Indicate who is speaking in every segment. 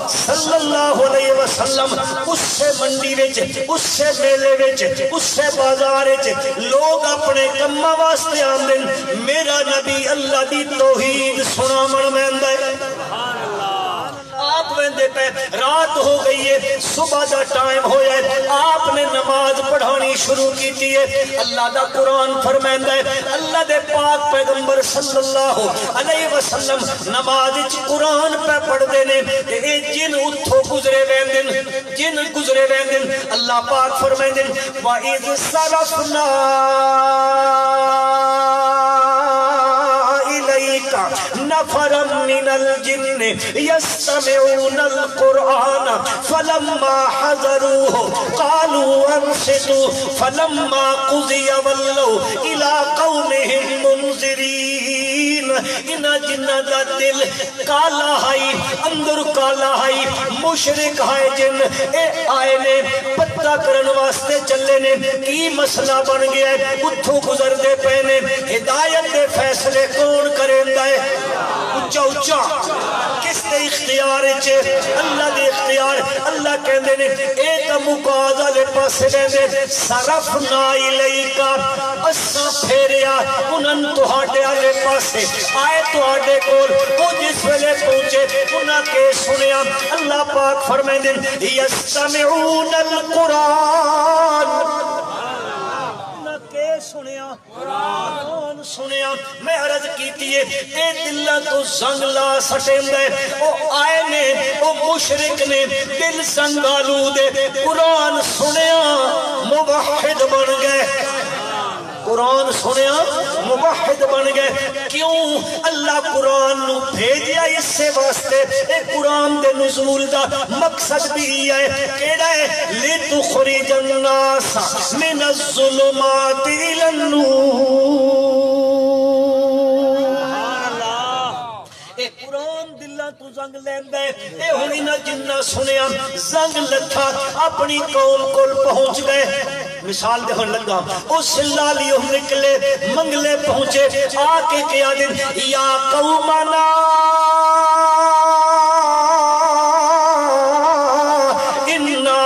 Speaker 1: صلی اللہ علیہ وسلم اس سے منڈی وچ اس سے میلے وچ اس سے بازار وچ لوگ اپنے کماں واسطے آندے میرا نبی اللہ دی توحید سناون ویندا ہے آپ ویندے پہ رات ہو گئی ہے صبح دا ٹائم ہویا ہے آپ نے نماز پڑھانی شروع کیتی ہے اللہ دا قرآن فرمائندا ہے اللہ دے پاک پیغمبر صلی اللہ علیہ وسلم نماز وچ قرآن پہ پڑھ دے نے اے جن اتھو گزرے ویندن جن گزرے ویندن اللہ پاک فرمائندے وَإِذْ صَرَفْنَا نفرا من الجن يستمعون القرآن فلما حضروه قالوا انصتوا فلما قضي ولوا إلى قومهم منذرين ان جنہ دا دل کالا ہائی اندر کالا ہائی مشرک ہائے جن اے آئے نے پتہ کرن واسطے چلے نے کی مسئلہ بن گیا ہے اتھو گزر دے پہنے ہدایت دے فیصلے کون کریں ہے اچھا اچھا کس دے اختیار چھے اللہ دے اختیار اللہ کہندے نے ایک مقاضہ لے پاسے لے صرفنا الیکا اسا پھیریا انہن تہاڈے آلے پاسے آئے تہاڈے کول وہ جس ویلے پہنچے انہاں کے سنیا اللہ پاک فرمائیں یستمعون القرآن سنیا قرآن سنیا میں عرض کیتی ہے اے دلہ تو زنگ لا سٹیں دے او آئے نے او مشرک نے دل زنگ آلو دے قرآن سنیا موحد بن گئے قرآن سنیا موحد بن گئے کیوں اللہ قرآن نو بھیجیا اس سے واسطے اے قرآن دے نزول دا مقصد بھی ہے کیڑا ہے لِتُخْرِجَ النَّاسَ مِنَ الظُّلُمَاتِ إِلَى النُّورِ اے قرآن دلہ تو زنگ لیندہ ہے اے ہوئی نہ جنہ سنیا زنگ لتھا اپنی قوم کول پہنچ گئے مثال دے لگا اس لالیوں نکلے منگلے پہنچے آکے کیا دن یا قومنا اننا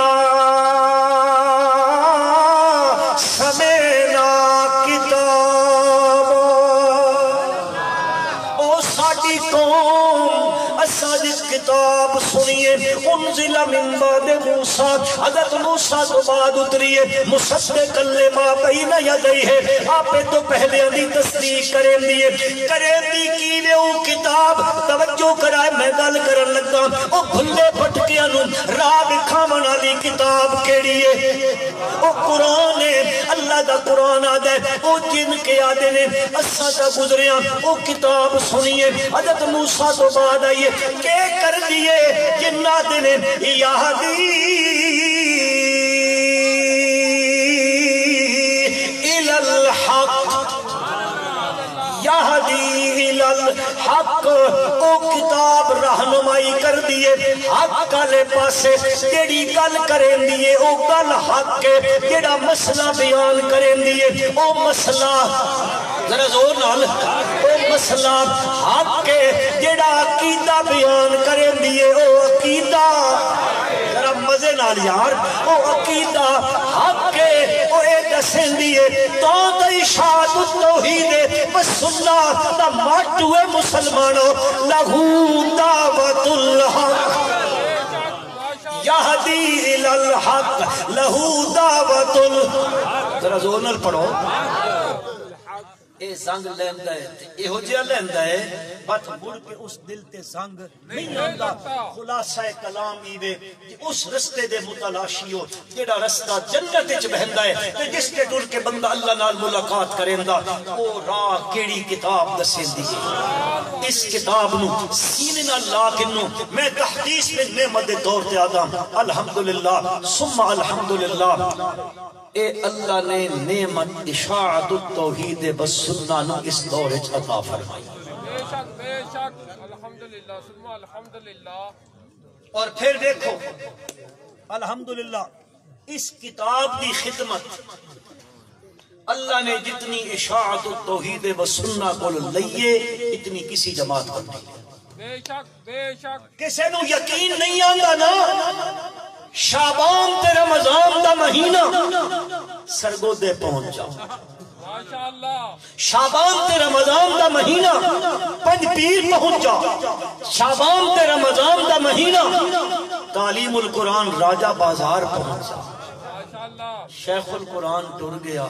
Speaker 1: سمینا کتاب او ساڑی قوم اساجد کتاب سنیے انزل من بعد موسیٰ حضرت موسیٰ تو بعد اتریے مصدق لما بین یدیہ آپ تو پہلے اندھی تصدیق کریں دیئے کیوے او کتاب توجہ کرائے میں گل کرن لگا او بھلے پھٹکیاں نو راہ دکھاون والی کتاب کیڑی ہے او قرآن ہے اللہ دا قرآن آدھے او جن کے آدھے نے اسا دا گزریاں او کتاب سنیے حضرت موسیٰ تو بعد آئیے کہ کر دیئے جنات نے یہدی الالحق یہدی الالحق او کتاب رہنمائی کر دیئے حق کالے پاسے جیڑی گل کریں دیئے او گل حق کے جیڑا مسئلہ بیان کریں دیئے او مسئلہ ذرا زور نال او مسئلہ حق کے جیڑا عقیدہ بیان کریں دیئے او عقیدہ ذرا مزے نال یار او عقیدہ حق کے او اے دسیں دیئے تو اشاعت التوحید والسنہ دا ماتوے مسلمانوں لہو دعوت الحق یہدی الالحق لہو دعوت الحق ذرا زور نال پڑھو اے زنگ لیندہ ہے اے ہو جیا لیندہ ہے بات مڑ کے اس دل تے زنگ نہیں آندہ خلاصہ کلام ایوے اس رستے دے متلاشی ہو جیڑا رستہ جنت اچ بہندہ ہے تے جس کے ڈر کے بندہ اللہ نال ملاقات کرندہ او راہ کیڑی کتاب دسیں دی اس کتاب نو سینے نال لاکنو میں تحدیث میں نعمت دور تے آدم الحمدللہ ثم الحمدللہ اے اللہ نے نعمت اشاعت التوحید بس سننا نو اس دور اچ عطا فرمائی
Speaker 2: بے شک الحمدللہ ثم الحمدللہ
Speaker 1: اور پھر دیکھو الحمدللہ اس کتاب دی خدمت اللہ نے جتنی اشاعت التوحید بس سننا کو لئیے اتنی کسی جماعت کو نہیں
Speaker 2: بے شک بے شک
Speaker 1: کسے نو یقین نہیں آندا نا شعبان تے رمضان دا مہینہ سرگودے پہنچ جاؤ
Speaker 2: ماشاءاللہ
Speaker 1: شعبان تے رمضان دا مہینہ پنج پیر پہنچ جاؤ شعبان تے رمضان دا مہینہ تعلیم القرآن راجہ بازار پہنچ جاؤ
Speaker 2: ماشاءاللہ
Speaker 1: شیخ القرآن ٹر گیا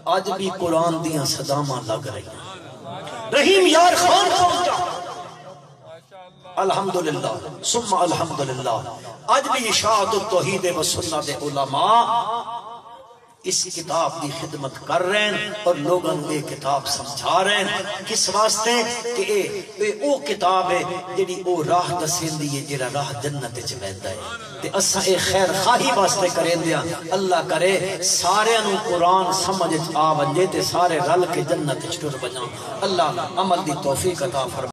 Speaker 1: آج بھی قرآن دیاں صداماں لگ رہی ہیں رحیم یار خان پہنچ جاؤ الحمدللہ ثم الحمدللہ آج بھی اشاعت التوحید و سنت علماء اس کتاب کی خدمت کر رہے ہیں اور لوگوں کو یہ کتاب سمجھا رہے ہیں کس واسطے کہ اے او کتاب ہے جڑی او راہ دسیندی ہے جڑا راہ جنت وچ ویندا ہے تے اساں اے خیر خواہی واسطے کریں دیا اللہ کرے سارے نو قرآن سمجھ آ ونجے تے سارے رل کے جنت وچ ٹر ونجاں اللہ عمل دی توفیق عطا فرمائے